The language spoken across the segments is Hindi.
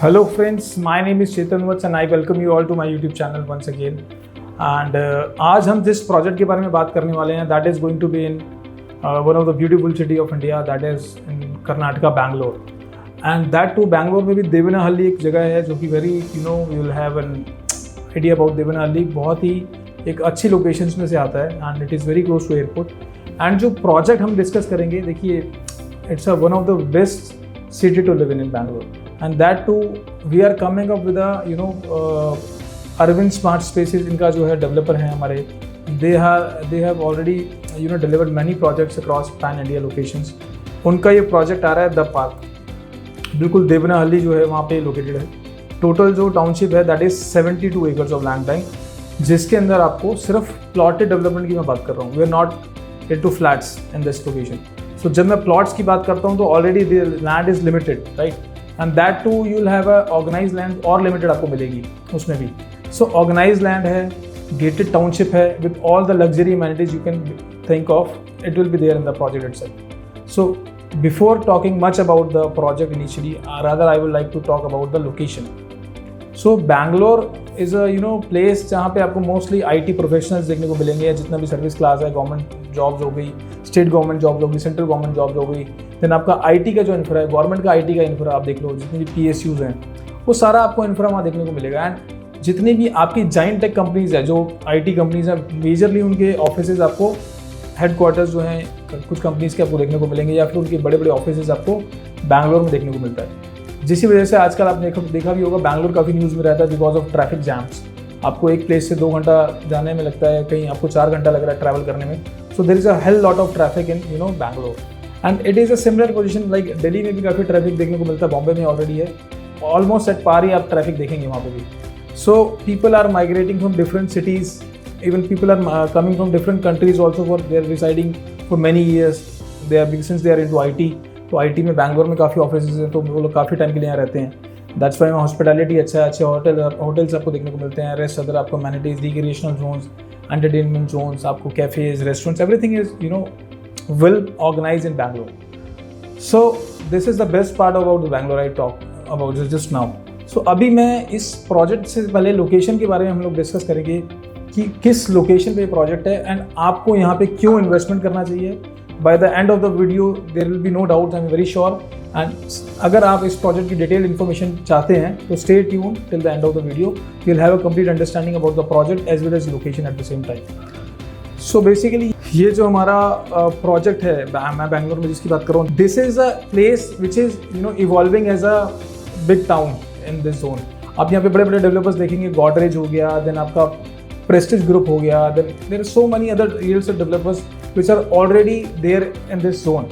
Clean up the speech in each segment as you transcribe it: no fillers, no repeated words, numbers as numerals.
Hello friends, my name is Chetan Vats and I welcome you all to my YouTube channel once again. And आज हम जिस प्रोजेक्ट के बारे में बात करने वाले हैं that is going to be in one of the beautiful city of India, that is in Karnataka Bangalore. And that too Bangalore में भी देवनाहल्ली एक जगह है जो कि very you will have an idea about Devanahalli. बहुत ही एक अच्छी लोकेशंस में से आता है and it is very close to airport. And जो प्रोजेक्ट हम डिस्कस करेंगे, देखिए it's one of the best city to live in Bangalore. And that too we are coming up with a Arvind Smart Spaces, इनका जो है डेवलपर हैं हमारे, they have already delivered many projects across pan India locations. उनका ये प्रोजेक्ट आ रहा है द पार्क, बिल्कुल देवनाहल्ली जो है वहाँ पे लोकेटेड है. टोटल जो टाउनशिप है that is 72 acres of land bank, जिसके अंदर आपको सिर्फ प्लॉटेड डेवलपमेंट की मैं बात कर रहा हूँ. We are not into flats in this location. So जब मैं प्लॉट्स की बात करता हूँ तो already land is limited, right, and that too you will have a organise land और लिमिटेड आपको मिलेगी उसमें भी. सो ऑर्गेनाइज लैंड है, गेटेड टाउनशिप है with all the luxury amenities you can think of, it will be there in the project itself. So before talking much about the project initially, rather I would like to talk about the location. So Bangalore is a place जहाँ पे आपको मोस्टली IT प्रोफेशनल्स देखने को मिलेंगे, जितना भी सर्विस क्लास है, गवर्नमेंट जॉब्स हो गई, स्टेट गवर्नमेंट जॉब्स हो गई, सेंट्रल गवर्नमेंट जॉब्स हो गई. देन आपका IT का जो इंफ्रा है, गवर्नमेंट का IT का इंफ्रा आप देख लो, जितनी भी PSUs हैं वो सारा आपको इंफ्रा वहाँ देखने को मिलेगा. एंड जितनी भी आपकी जाइंट टेक कंपनीज है, जो IT कंपनीज हैं, मेजरली उनके ऑफिसेज आपको हेडक्वार्टर्स जो हैं कुछ कंपनीज के आपको देखने को मिलेंगे, या फिर उनके बड़े बड़े ऑफिसेज आपको बैंगलोर में देखने को मिलता है. जिसकी वजह से आजकल आप देखा भी होगा, बैंगलोर काफ़ी न्यूज़ में रहता है बिकॉज ऑफ ट्रैफिक जैम्स. आपको एक प्लेस से 2 घंटा जाने में लगता है, कहीं आपको 4 घंटा लग रहा है ट्रैवल करने में. So there is a hell lot of traffic in Bangalore. And it is a similar position like Delhi में भी काफ़ी ट्रैफिक देखने को मिलता है, बॉम्बे में ऑलरेडी है, ऑलमोस्ट एट पार ही आप ट्रैफिक देखेंगे वहाँ पर भी. So people are migrating from different cities, even people are coming from different countries also, for they are residing for many years, they are since they are into IT. तो IT में बैंगलोर में काफ़ी ऑफिसेज हैं, तो वो लोग काफ़ी टाइम के लिए यहाँ रहते हैं. दैट्स वाई हॉस्पिटैलिटी अच्छा है, अच्छे होटल्स आपको देखने को मिलते हैं, रेस्ट अदर आपको amenities, recreational zones, entertainment zones, आपको cafes, restaurants, everything is well organise in Bangalore. So this is the best part about the Bangalore I talk about just now. So अभी मैं इस प्रोजेक्ट से पहले लोकेशन के बारे में हम लोग डिस्कस करेंगे कि किस लोकेशन पे प्रोजेक्ट है एंड आपको यहाँ पे क्यों इन्वेस्टमेंट करना चाहिए. By the end of the video there will be no doubt, I am very sure. एंड अगर आप इस प्रोजेक्ट की डिटेल इन्फॉर्मेशन चाहते हैं तो stay tune till the end of the video, you will have a complete understanding about the project as well as location at the same time. So basically ये जो हमारा प्रोजेक्ट है मैं बैंगलोर में जिसकी बात कर रहा हूँ, this is a place which is evolving as a big town in this zone. आप यहाँ पे बड़े बड़े डेवलपर्स देखेंगे, गॉडरेज हो गया, देन आपका Prestige Group हो गया, then there are so many other real estate developers which are already there in this zone.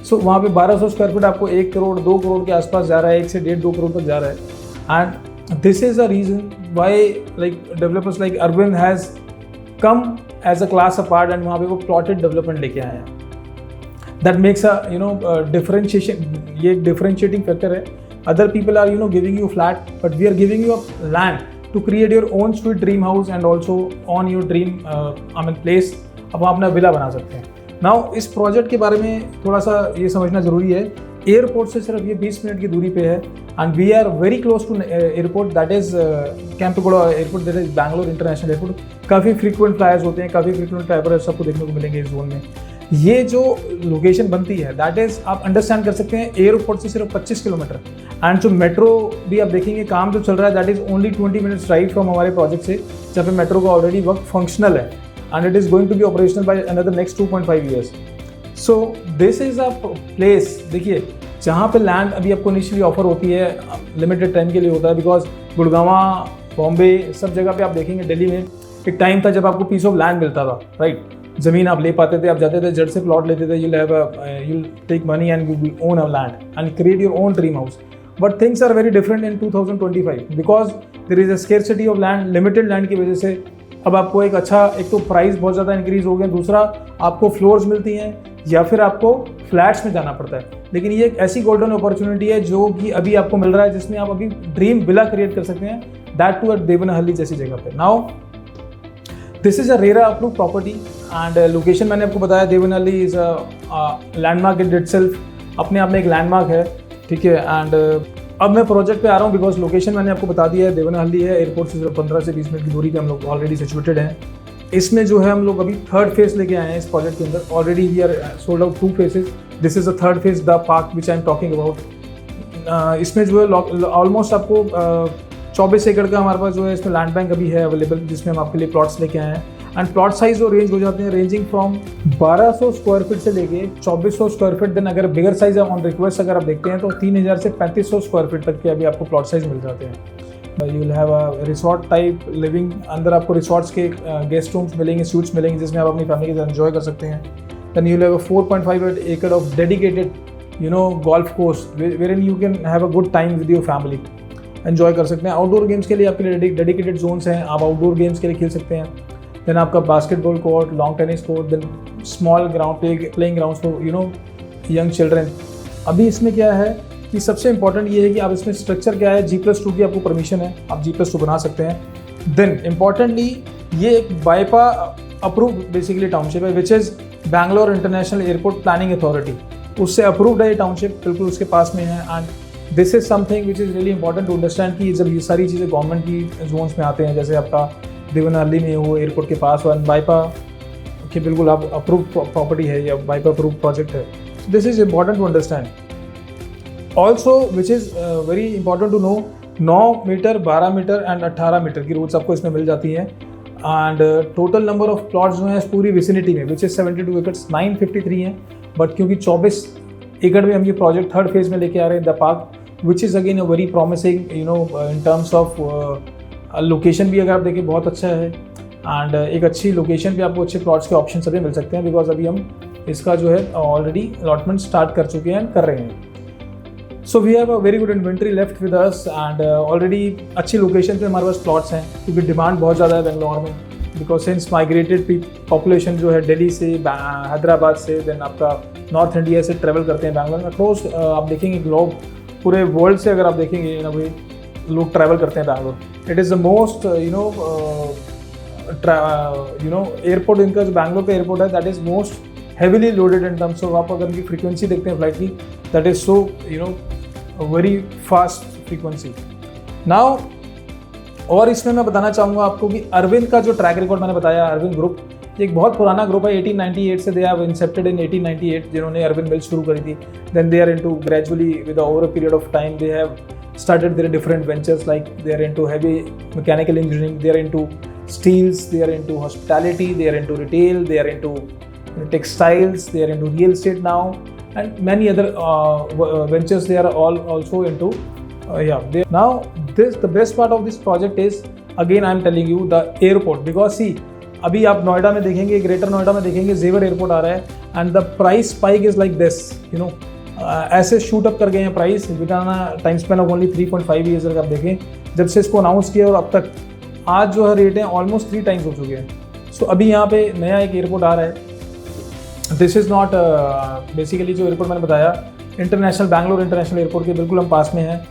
So वहाँ पे 1200 स्क्वायर फीट आपको 1 करोड़ 2 करोड़ के आसपास जा रहा है, 1 से 1.5-2 करोड़ तक जा रहा है. And this is a reason why like developers like Arvind has come as a class apart, एंड वहाँ पे वो प्लॉटेड डेवलपमेंट लेके आए हैं. दैट मेक्स अ डिफरेंशिएशन, ये एक डिफरेंशिएटिंग फैक्टर है. Other people are giving you flat, but we are giving you a land to create your own sweet dream house and also on your dream place अब आप अपना विला बना सकते हैं. नाउ इस प्रोजेक्ट के बारे में थोड़ा सा ये समझना ज़रूरी है. एयरपोर्ट से सिर्फ ये 20 मिनट की दूरी पे है, and we are very close to airport, that is Kempegowda airport, that is Bangalore international airport. काफ़ी फ्रीक्वेंट फ्लायर्स होते हैं, काफ़ी फ्रीक्वेंट ट्रैवलर्स आपको देखने को मिलेंगे इस जोन में. ये जो लोकेशन बनती है दैट इज़ आप अंडरस्टैंड कर सकते हैं एयरपोर्ट से सिर्फ 25 किलोमीटर. एंड जो मेट्रो भी आप देखेंगे काम जो चल रहा है that is only 20 minutes drive from हमारे प्रोजेक्ट से, जहाँ पे मेट्रो का ऑलरेडी वर्क फंक्शनल है, and it is going to be operational by another next 2.5 years. So this is a place, देखिए जहाँ पे लैंड अभी आपको इनिशियली ऑफर होती है, लिमिटेड टाइम के लिए होता है, बिकॉज गुड़गांवा, बॉम्बे, सब जगह पे आप देखेंगे. दिल्ली में एक टाइम था जब आपको पीस ऑफ लैंड मिलता था, राइट, ज़मीन आप ले पाते थे, आप जाते थे जड़ से प्लॉट लेते थे, you'll take money and you will own a land and create your own dream house. But things are very different in 2025 because there is a scarcity of land, limited land की वजह से अब आपको एक तो प्राइस बहुत ज़्यादा इंक्रीज हो गया, दूसरा आपको फ्लोर्स मिलती हैं या फिर आपको फ्लैट्स में जाना पड़ता है. लेकिन ये एक ऐसी गोल्डन अपॉर्चुनिटी है जो कि अभी आपको मिल रहा है, जिसमें आप अभी ड्रीम विला क्रिएट कर सकते हैं, दैट टू एट देवनाहल्ली जैसी जगह पे. Now this is a RERA approve property and location मैंने आपको बताया, Devanahalli is a landmark in itself, अपने आप में एक लैंडमार्क है, ठीक है. एंड अब मैं प्रोजेक्ट पे आ रहा हूँ बिकॉज लोकेशन मैंने आपको बता दिया है, देवनाहल्ली है, एयरपोर्ट से 15 से 20 मिनट की दूरी पे हम लोग ऑलरेडी सिचुएटेड हैं। इसमें जो है हम लोग अभी थर्ड फेज लेके आए हैं इस प्रोजेक्ट के अंदर। Already we are sold out 2 phases, this is the third phase, the park which I am talking about. इसमें जो है ऑलमोस्ट आपको 24 एकड़ का हमारे पास जो है इसमें लैंड बैंक अभी है अवेलेबल, जिसमें हम आपके लिए प्लॉट्स लेके आए हैं। एंड प्लॉट साइज जो रेंज हो जाते हैं रेंजिंग फ्रॉम 1200 स्क्वायर फीट से लेके 2400 स्क्वायर फीट। देन अगर बिगर साइज ऑन रिक्वेस्ट अगर आप देखते हैं तो 3000 से 3500 स्क्वायर फीट तक के अभी आपको प्लॉट साइज मिल जाते हैं। You will have a resort type living, अंदर आपको रिसोर्ट्स के गेस्ट रूम्स मिलेंगे, सूट्स मिलेंगे, जिसमें आप अपनी फैमिली के साथ एंजॉय कर सकते हैं। Then you will have a 4.5 acre of dedicated golf course where you can have a good time with your family, enjoy कर सकते हैं। आउटडोर गेम्स के लिए आपके लिए डेडिकेटेड जोन्स हैं, आप आउटडोर गेम्स के लिए खेल सकते हैं। देन आपका basketball court, lawn tennis court, then small ground playing grounds for young children. अभी इसमें क्या है कि सबसे इंपॉर्टेंट ये है कि आप इसमें स्ट्रक्चर क्या है, G+2 की आपको परमिशन है, आप G+2 बना सकते हैं। देन इंपॉर्टेंटली ये एक बाइपा अप्रूव बेसिकली टाउनशिप है which is Bangalore international airport planning authority, उससे अप्रूव्ड है ये टाउनशिप, बिल्कुल उसके पास में है। And this is something which is really important to understand कि जब ये सारी चीज़ें गवर्नमेंट की जोन्स में आते हैं, जैसे आपका देवनाहल्ली में हो एयरपोर्ट के पास हो, बाइपा के बिल्कुल आप अप्रूव प्रॉपर्टी है या बाइपा अप्रूव प्रोजेक्ट है, this is important to understand. Also which is very important to know, 9 meter, 12 meter and 18 meter की रूट्स आपको इसमें मिल जाती हैं। एंड टोटल नंबर ऑफ प्लॉट्स जो हैं पूरी विसिनिटी में विच इज़ 72 एकड़, 953 हैं। बट क्योंकि 24 एकड़ में हम ये प्रोजेक्ट थर्ड फेज में लेके आ रहे हैं, the park which is again a very promising in terms of location भी अगर आप देखें बहुत अच्छा है। एंड एक अच्छी लोकेशन पे आपको अच्छे प्लॉट्स के ऑप्शन सभी मिल सकते हैं, बिकॉज अभी हम इसका जो है ऑलरेडी अलॉटमेंट स्टार्ट कर चुके हैं, कर रहे हैं। So we have a very good inventory left with us and already अच्छी लोकेशन पे हमारे पास प्लॉट्स हैं, क्योंकि डिमांड बहुत ज़्यादा है बेंगलोर में, बिकॉज सिंस माइग्रेटेड पॉपुलेशन जो है दिल्ली से, हैदराबाद से, देन आपका नॉर्थ इंडिया से ट्रेवल करते हैं बैंगलोर में। अक्रॉस आप देखेंगे ग्लोब, पूरे वर्ल्ड से अगर आप देखेंगे इन अ वे लोग ट्रैवल करते हैं Bangalore. It is the most airport इनका जो बैंगलोर का एयरपोर्ट है that is most heavily loaded in terms of, आप अगर उनकी फ्रीक्वेंसी देखते हैं फ्लाइट की, that is so very fast frequency now. और इसमें मैं बताना चाहूँगा आपको कि अरविंद का जो ट्रैक रिकॉर्ड मैंने बताया, अरविंद ग्रुप एक बहुत पुराना ग्रुप है, 1898 से दे हैव इंसेप्टेड इन 1898 जिन्होंने अरविंद मिल्स शुरू करी थी। Then they are into gradually with over a period of time they have started their different ventures, like they are into heavy mechanical engineering, they are into steels, they are into hospitality, they are into retail, they are into textiles, they are into real estate now, and many other ventures they are all also into. Now the best part of this project is, again I am telling you, the airport, because see अभी आप नोएडा में देखेंगे, ग्रेटर नोएडा में देखेंगे जेवर एयरपोर्ट आ रहा है, and the price spike is like this, ऐसे शूट अप कर गए हैं price within a time span of only 3.5 years. अगर आप देखें जब से इसको अनाउंस किया और अब तक आज जो है रेट है ऑलमोस्ट 3 टाइम्स हो चुके हैं। सो अभी यहाँ पे नया एक एयरपोर्ट आ रहा है, दिस इज़ नॉट बेसिकली जो एयरपोर्ट मैंने बताया इंटरनेशनल, बैंगलोर इंटरनेशनल एयरपोर्ट के बिल्कुल हम पास में है,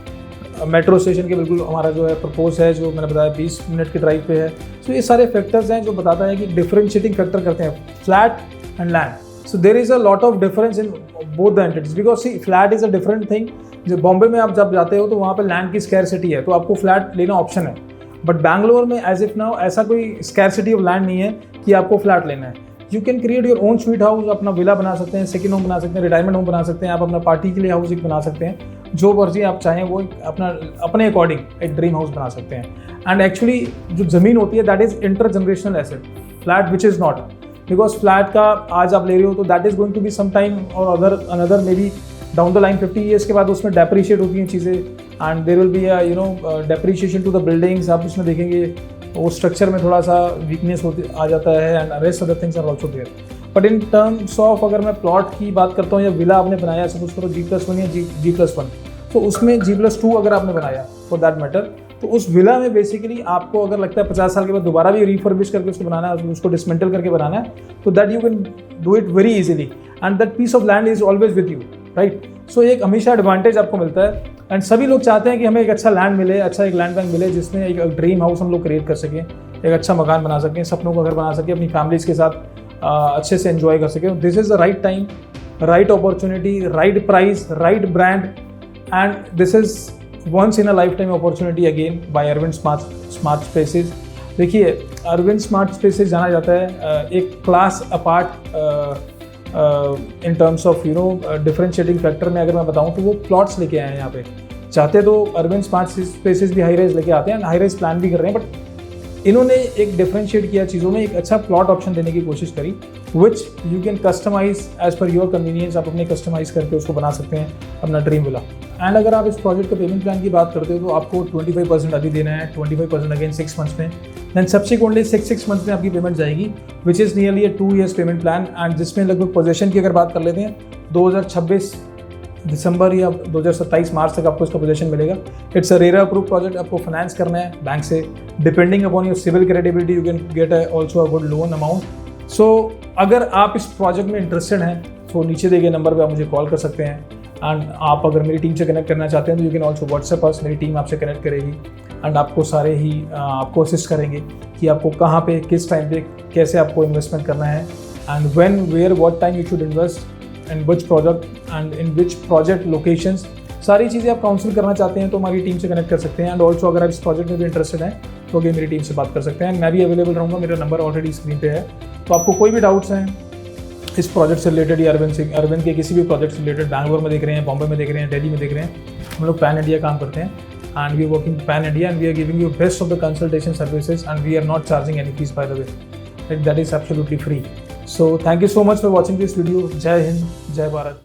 मेट्रो स्टेशन के बिल्कुल हमारा जो है प्रपोज है, जो मैंने बताया 20 मिनट के ड्राइव पे है। सो ये सारे फैक्टर्स हैं जो बताता है कि डिफरेंशिएटिंग फैक्टर करते हैं flat and land. So there is a lot of difference in both the entities, because see flat is a different thing। जो बॉम्बे में आप जब जाते हो तो वहाँ पे लैंड की स्कैरसिटी है, तो आपको फ्लैट लेना ऑप्शन है। बट बैंगलोर में एज इफ नाउ ऐसा कोई स्कैरसिटी ऑफ लैंड नहीं है कि आपको फ्लैट लेना है। You can create your own sweet house, अपना विला बना सकते हैं, सेकंड होम बना सकते हैं, रिटायरमेंट होम बना सकते हैं, आप अपना पार्टी के लिए हाउस एक बना सकते हैं, जो मर्जी आप चाहें वो अपने अकॉर्डिंग एक ड्रीम हाउस बना सकते हैं। एंड एक्चुअली जो ज़मीन होती है that is intergenerational asset, flat which is not, because flat का आज आप ले रहे हो तो that is going to be some time और another maybe down the line 50 years के बाद उसमें डेप्रिशिएट होती हैं चीज़ें, and there will be depreciation to the buildings. आप उसमें देखेंगे वो स्ट्रक्चर में थोड़ा सा वीकनेस होती आ जाता है, and rest other things are also there. But in terms of अगर मैं प्लॉट की बात करता हूँ या विला आपने बनाया, सपोज करो G+1 या G+1, तो उसमें G+2 अगर आपने बनाया फॉर दैट मैटर, तो उस विला में बेसिकली आपको अगर लगता है 50 साल के बाद दोबारा भी रिफर्बिश करके उसको बनाना है, उसको डिसमेंटल करके बनाना है, तो that you can do it very easily, and that piece of land is always with you, right. So एक हमेशा एडवांटेज आपको मिलता है, एंड सभी लोग चाहते हैं कि हमें एक अच्छा लैंड मिले, अच्छा एक लैंड बैंक मिले जिसमें एक ड्रीम हाउस हम लोग क्रिएट कर सकें, एक अच्छा मकान बना सकें, सपनों का घर बना सकें, अपनी फैमिलीज के साथ अच्छे से एंजॉय कर सकें। This is the right time, right opportunity, right price, right brand, and this is once in a life time opportunity again by Arvind smart spaces. देखिए, अरविंद स्मार्ट स्पेसेस जाना जाता है एक class apart in terms of differentiating factor में अगर मैं बताऊं तो वो प्लॉट्स लेके आए हैं यहाँ पे। चाहते तो अरविंद स्मार्ट स्पेसेस भी हाई राइज लेके आते हैं, हाई राइज प्लान भी कर रहे हैं, बट इन्होंने एक डिफरेंशिएट किया चीज़ों में, एक अच्छा प्लॉट ऑप्शन देने की कोशिश करी which you can customise as per your convenience. आप अपने कस्टमाइज करके उसको बना सकते हैं अपना ड्रीम विला। एंड अगर आप इस प्रोजेक्ट के पेमेंट प्लान की बात करते हो तो आपको 25% अभी देना है, 25% अगेन 6 मंथ्स में, दैन सब्सिक्वेंटली 6 मंथ्स में आपकी पेमेंट जाएगी, which is nearly 2 years payment plan. And जिसमें लगभग पोजेशन की अगर बात कर लेते हैं 2026 दिसंबर या 2027 मार्च तक आपको इसका पोजीशन मिलेगा। It's a RERA approve project. आपको फाइनेंस करना है बैंक से, depending upon your CIBIL credibility you can get also a good loan amount. So अगर आप इस प्रोजेक्ट में इंटरेस्टेड हैं तो नीचे दिए गए नंबर पे आप मुझे कॉल कर सकते हैं। एंड आप अगर मेरी टीम से कनेक्ट करना चाहते हैं तो यू कैन ऑल्सो व्हाट्सएप अस, मेरी टीम आपसे कनेक्ट करेगी एंड आपको सारे ही आपको असिस्ट करेंगे कि आपको कहाँ पे, किस टाइम पे, कैसे आपको इन्वेस्टमेंट करना है, and when, where, what time you should invest and which project and in which project locations, सारी चीज़ें आप काउंसिल करना चाहते हैं तो हमारी टीम से कनेक्ट कर सकते हैं। एंड ऑल्सो अगर आप इस प्रोजेक्ट में भी इंटरेस्टेड हैं तो अगर मेरी टीम से बात कर सकते हैं। मैं भी अवेलेबल रहूँगा, मेरा नंबर ऑलरेडी स्क्रीन पे है। तो आपको कोई भी डाउट्स हैं इस प्रोजेक्ट से रिलेटेड या अरविंद के किसी भी प्रोजेक्ट से रिलेटेड, बैंगलोर में देख रहे हैं, बॉम्बे में देख रहे हैं, दिल्ली में देख रहे हैं, हम लोग पैन इंडिया काम करते हैं and we working pan India and we are giving you best of the consultation services and we are not charging any fees by the way, that is absolutely free. So thank you so much for watching this video. जय हिंद, जय भारत।